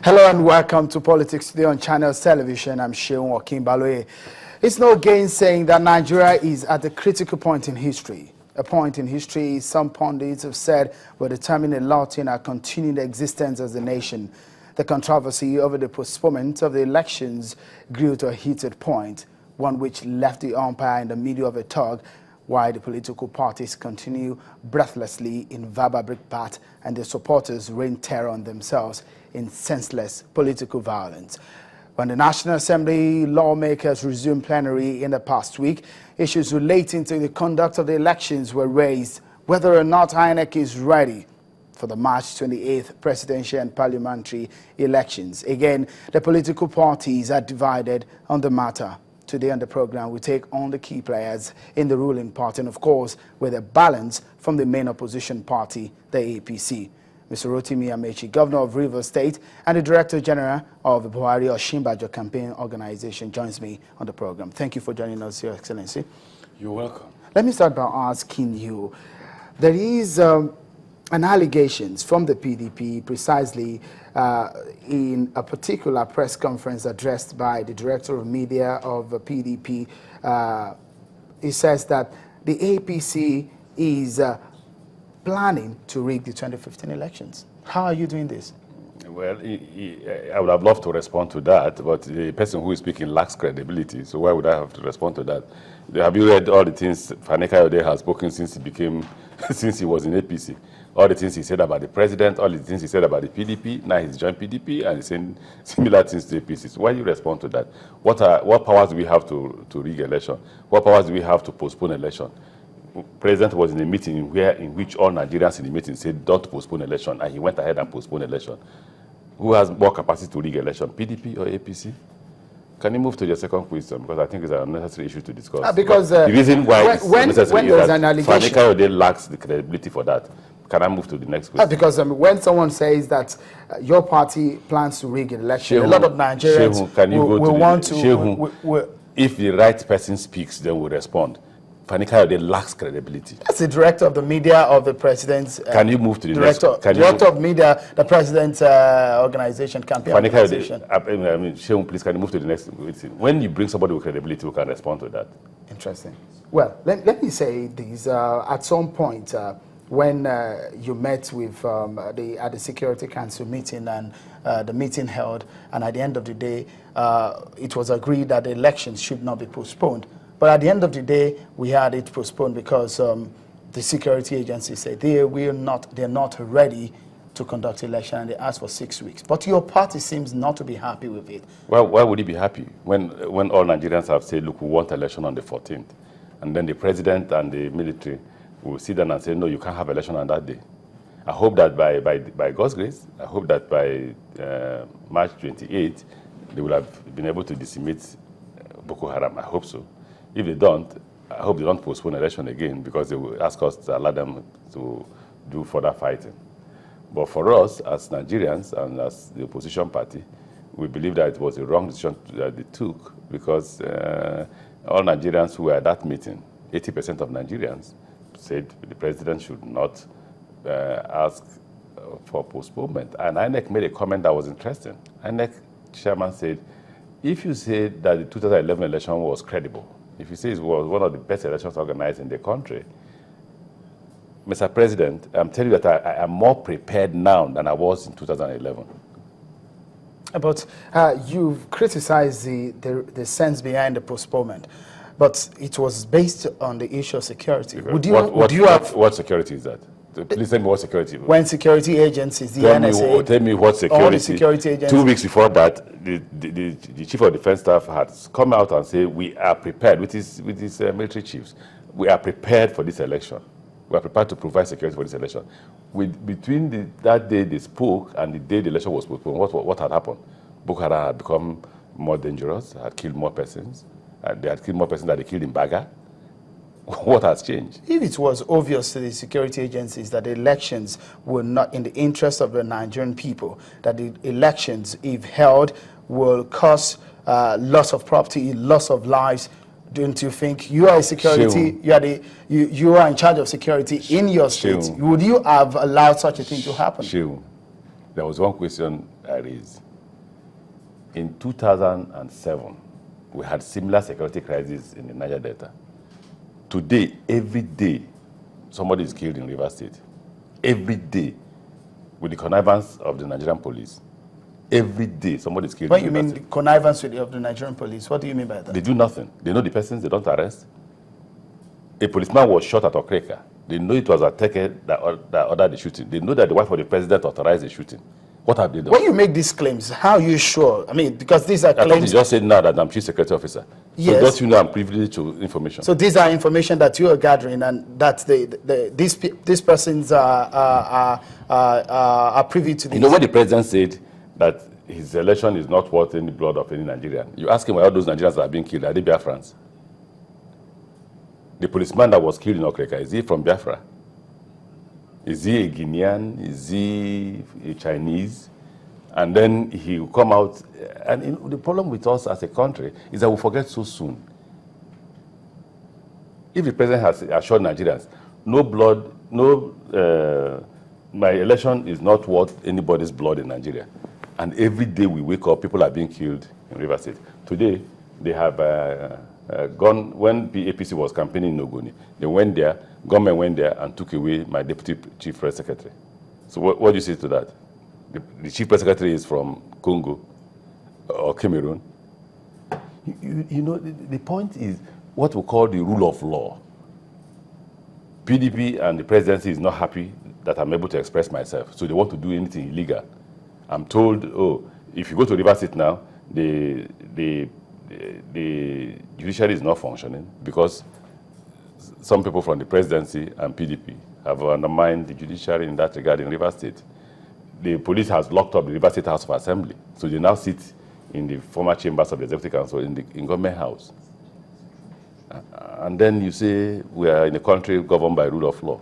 Hello and welcome to Politics Today on Channels Television. I'm Sheun Okinbaloye. It's no gainsaying that Nigeria is at a critical point in history. A point in history some pundits have said will determine a lot in our continued existence as a nation. The controversy over the postponement of the elections grew to a heated point, one which left the umpire in the middle of a tug, while the political parties continue breathlessly in verbal brickbat and their supporters rain terror on themselves in senseless political violence. When the National Assembly lawmakers resumed plenary in the past week, issues relating to the conduct of the elections were raised, whether or not INEC is ready for the March 28th presidential and parliamentary elections. Again, the political parties are divided on the matter. Today on the program, we take on the key players in the ruling party and, of course, with a balance from the main opposition party, the APC. Mr. Rotimi Amaechi, Governor of Rivers State and the Director General of the Buhari Osinbajo Campaign Organization, joins me on the program. Thank you for joining us, Your Excellency. You're welcome. Let me start by asking you, there is an allegations from the PDP precisely in a particular press conference addressed by the Director of Media of the PDP. He says that the APC is planning to rig the 2015 elections. How are you doing this? Well, I would have loved to respond to that, but the person who is speaking lacks credibility, so why would I have to respond to that? Have you read all the things Fani Kayode has spoken since he was in APC? All the things he said about the president, all the things he said about the PDP, now he's joined PDP and he's saying similar things to APC. So why do you respond to that? What powers do we have to rig election? What powers do we have to postpone election? President was in a meeting in which all Nigerians in the meeting said don't postpone election, and he went ahead and postponed election. Who has more capacity to rig election, PDP or APC? Can you move to your second question, because I think it's an unnecessary issue to discuss. Because the reason why it's necessary is that Fani Kayode lacks the credibility for that. Can I move to the next question? Because when someone says that your party plans to rig an election, a lot of Nigerians will want to. If the right person speaks, then we'll respond. Fani Kayode lacks credibility. That's the director of the media of the president's. Can you move to the director, next? Director of media, the president's organization, campaign Fani organization. Kayode, Sheun, please, can you move to the next? When you bring somebody with credibility, we can respond to that. Interesting. Well, let me say this. At some point, when you met with at the Security Council meeting and the meeting held, and at the end of the day, it was agreed that the elections should not be postponed. But at the end of the day, we had it postponed because the security agency said they're not ready to conduct election, and they asked for 6 weeks. But your party seems not to be happy with it. Well, why would he be happy when all Nigerians have said, look, we want election on the 14th, and then the president and the military will sit down and say, no, you can't have election on that day. I hope that by God's grace, I hope that by March 28th, they will have been able to decimate Boko Haram. I hope so. If they don't, I hope they don't postpone election again, because they will ask us to allow them to do further fighting. But for us, as Nigerians and as the opposition party, we believe that it was a wrong decision that they took, because all Nigerians who were at that meeting, 80% of Nigerians, said the president should not ask for postponement. And INEC made a comment that was interesting. INEC chairman said, if you say that the 2011 election was credible, if you say it was one of the best elections organized in the country, Mr. President, I'm telling you that I am more prepared now than I was in 2011. But you've criticized the sense behind the postponement, but it was based on the issue of security. What security is that? Please tell me what security. When security agencies, the NSA... Tell me what security. All the security agencies. 2 weeks before that, the chief of defense staff had come out and said, we are prepared, with his military chiefs, we are prepared for this election. We are prepared to provide security for this election. Between that day they spoke and the day the election was postponed, what had happened? Boko Haram had become more dangerous, had killed more persons. They had killed more persons than they killed in Baga. What has changed? If it was obvious to the security agencies that the elections were not in the interest of the Nigerian people, that the elections, if held, will cause loss of property, loss of lives, don't you think you are a security, you are in charge of security in your state? Would you have allowed such a thing to happen? There was one question I raised. in 2007, we had similar security crisis in the Niger Delta. Today, every day, somebody is killed in Rivers State. Every day, with the connivance of the Nigerian police. Every day, somebody is killed. What do you mean the connivance of the Nigerian police? What do you mean by that? They do nothing. They know the persons, they don't arrest. A policeman was shot at Okreka. They know it was Ateke that ordered the shooting. They know that the wife of the president authorized the shooting. What have they done? When you make these claims, how are you sure? I mean, because these are I thought claims. you just said now that I'm chief security officer. Yes. So don't you know I'm privileged to information? So these are information that you are gathering, and that these persons are privy to this. You know, when the president said that his election is not worth any blood of any Nigerian, you ask him why all those Nigerians that are being killed, are they Biafrans? The policeman that was killed in Okreka, is he from Biafra? Is he a Guinean? Is he a Chinese? And then he will come out. And the problem with us as a country is that we forget so soon. If the president has assured Nigerians, no blood, my election is not worth anybody's blood in Nigeria. And every day we wake up, people are being killed in Rivers State. Today, they have gone, when the APC was campaigning in Ogoni, they went there, government went there and took away my deputy chief press secretary. So what do you say to that? The chief press secretary is from Congo or Cameroon. You know, the point is what we call the rule of law. PDP and the presidency is not happy that I'm able to express myself, so they want to do anything illegal. I'm told, oh, if you go to Rivers State now, the judiciary is not functioning because some people from the presidency and PDP have undermined the judiciary in that regard in Rivers State. The police has locked up the Rivers State House of Assembly, so they now sit in the former chambers of the Executive Council in Government House. And then you say we are in a country governed by rule of law.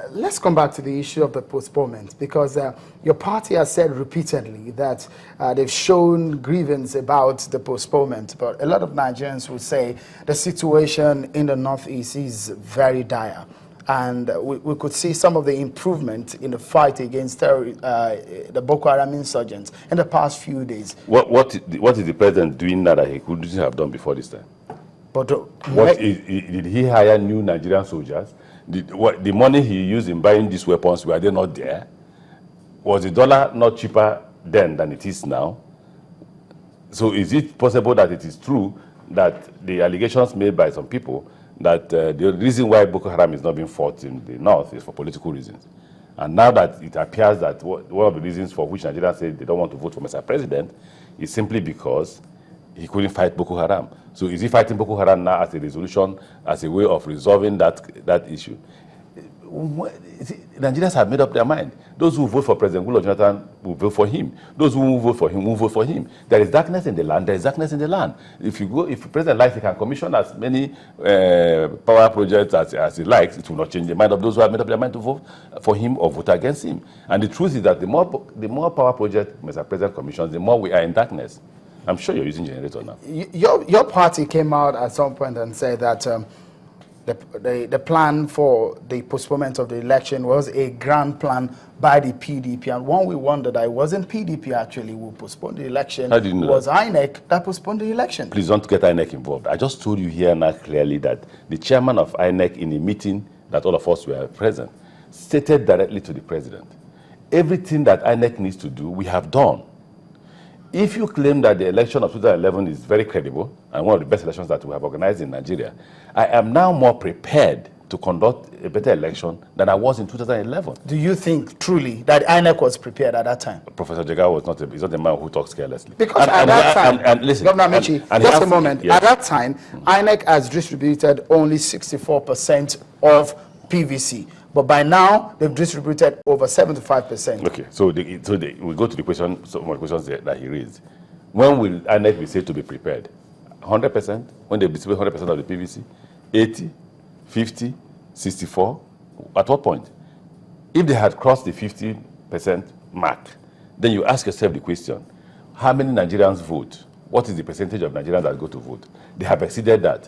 Let's come back to the issue of the postponement, because your party has said repeatedly that they've shown grievance about the postponement, but a lot of Nigerians will say the situation in the Northeast is very dire. And we could see some of the improvement in the fight against the Boko Haram insurgents in the past few days. What is the president doing now that he couldn't have done before this time? But did he hire new Nigerian soldiers? The money he used in buying these weapons, were they not there? Was the dollar not cheaper then than it is now? So is it possible that it is true that the allegations made by some people that the reason why Boko Haram is not being fought in the north is for political reasons? And now that it appears that one of the reasons for which Nigerians say they don't want to vote for Mr. President is simply because he couldn't fight Boko Haram. So is he fighting Boko Haram now as a resolution, as a way of resolving that issue? Nigerians have made up their mind. Those who vote for President Goodluck Jonathan will vote for him. Those who won't vote for him will vote for him. There is darkness in the land. There is darkness in the land. If the president likes, he can commission as many power projects as he likes. It will not change the mind of those who have made up their mind to vote for him or vote against him. And the truth is that the more power projects Mr. President commissions, the more we are in darkness. I'm sure you're using generator now. Your party came out at some point and said that the plan for the postponement of the election was a grand plan by the PDP. And one we wondered that it wasn't PDP actually who postponed the election. How do you know it was INEC that postponed the election. Please don't get INEC involved. I just told you here now clearly that the chairman of INEC in a meeting that all of us were present stated directly to the president, everything that INEC needs to do, we have done. If you claim that the election of 2011 is very credible and one of the best elections that we have organized in Nigeria, I am now more prepared to conduct a better election than I was in 2011. Do you think truly that INEC was prepared at that time? Professor Jega was not a man who talks carelessly. Because at that time, listen, Governor Amaechi, just a moment. Yes. At that time, INEC has distributed only 64% of PVC. But by now, they've distributed over 75%. Okay, so we go to the question, some of the questions that he raised. When will INEC be said to be prepared? 100%? When they distribute 100% of the PVC? 80? 50? 64? At what point? If they had crossed the 50% mark, then you ask yourself the question, how many Nigerians vote? What is the percentage of Nigerians that go to vote? They have exceeded that.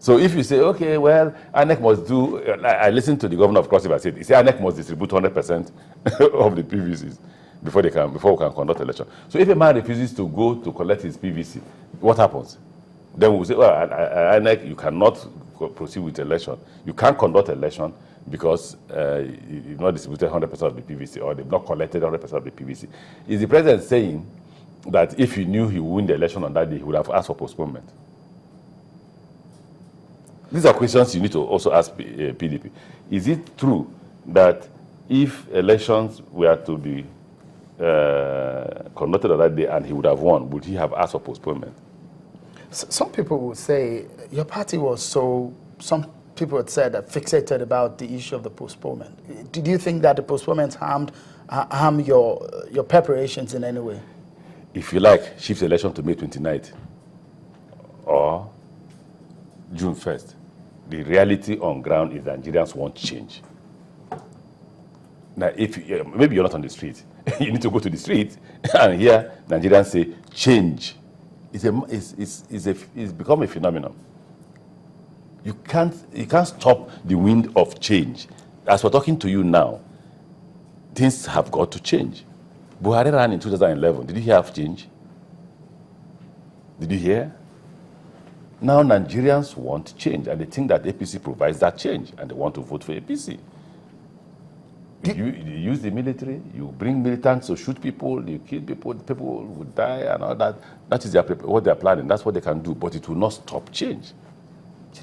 So if you say, okay, well, INEC must do, I listened to the governor of Cross River State, he said INEC must distribute 100% of the PVCs. before we can conduct election. So if a man refuses to go to collect his PVC, what happens? Then we will say, well, INEC, you cannot proceed with election. You can't conduct election because you've not distributed 100% of the PVC, or they've not collected 100% of the PVC. Is the president saying that if he knew he would win the election on that day, he would have asked for postponement? These are questions you need to also ask PDP. Is it true that if elections were to be conducted on that day and he would have won, would he have asked for postponement? Some people would say your party was some people had said that fixated about the issue of the postponement. Did you think that the postponement harmed your preparations in any way? If you like, shift the election to May 29th or June 1st. The reality on ground is that Nigerians want change. Now, if maybe you're not on the street, you need to go to the street and hear Nigerians say change. It's become a phenomenon. You can't stop the wind of change. As we're talking to you now, things have got to change. Buhari ran in 2011. Did you hear of change? Did you hear? Now Nigerians want change, and they think that APC provides that change, and they want to vote for APC. You use the military, you bring militants to shoot people, you kill people, people will die and all that. That is what they're planning. That's what they can do, but it will not stop change.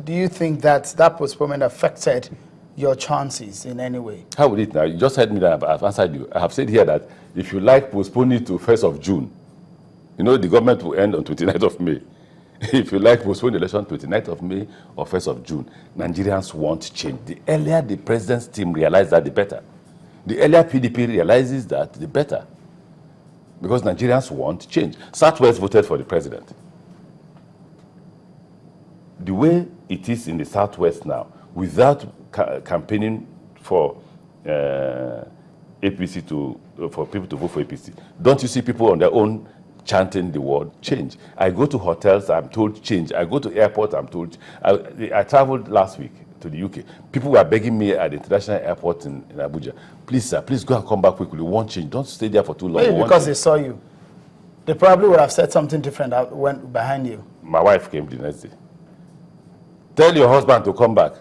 Do you think that postponement affected your chances in any way? How would it now? You just heard me that I've answered you. I have said here that if you like, postpone it to 1st of June. You know, the government will end on 29th of May. If you like, postpone the election 29th of May or 1st of June. Nigerians want change. The earlier the president's team realizes that, the better. The earlier PDP realizes that, the better. Because Nigerians want change. Southwest voted for the president. The way it is in the Southwest now, without campaigning for APC for people to vote for APC, don't you see people on their own chanting the word change? I go to hotels, I'm told change. I go to airports, I'm told. I traveled last week to the UK. People were begging me at the international airport in Abuja, please, sir, please go and come back quickly. We want change. Don't stay there for too long. Maybe because they saw you. They probably would have said something different that went behind you. My wife came the next day. Tell your husband to come back.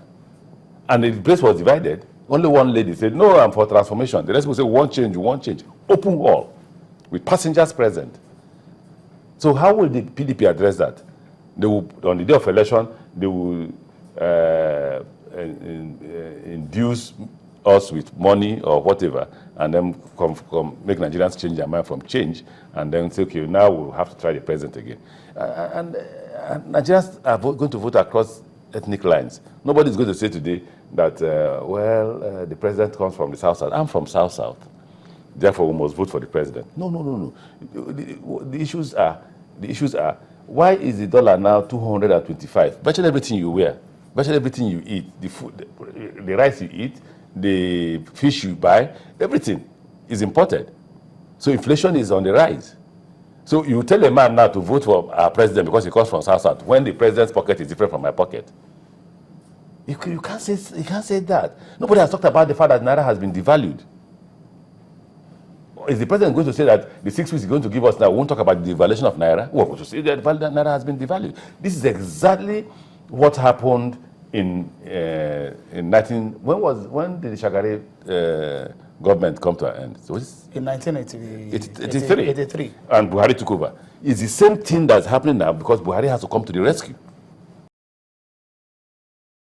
And the place was divided. Only one lady said, no, I'm for transformation. The rest people say, we want change, we want change. Open hall, with passengers present. So how will the PDP address that? They will, on the day of election, they will induce us with money or whatever, and then make Nigerians change their mind from change, and then say, okay, now we'll have to try the president again. And Nigerians are going to vote across ethnic lines. Nobody's going to say today that, the president comes from the South-South. I'm from South-South. Therefore, we must vote for the president. No. The issues are, why is the dollar now 225? Virtually everything you wear, virtually everything you eat, the food, the rice you eat, the fish you buy, everything is imported. So inflation is on the rise. So you tell a man now to vote for our president because he comes from South-South, when the president's pocket is different from my pocket. You can't say that. Nobody has talked about the fact that Naira has been devalued. Is the president going to say that the 6 weeks he's going to give us now won't talk about the devaluation of Naira? We're going to say that Naira has been devalued. This is exactly what happened in when did the Shagari government come to an end? So in 1983. And Buhari took over. It's the same thing that's happening now because Buhari has to come to the rescue.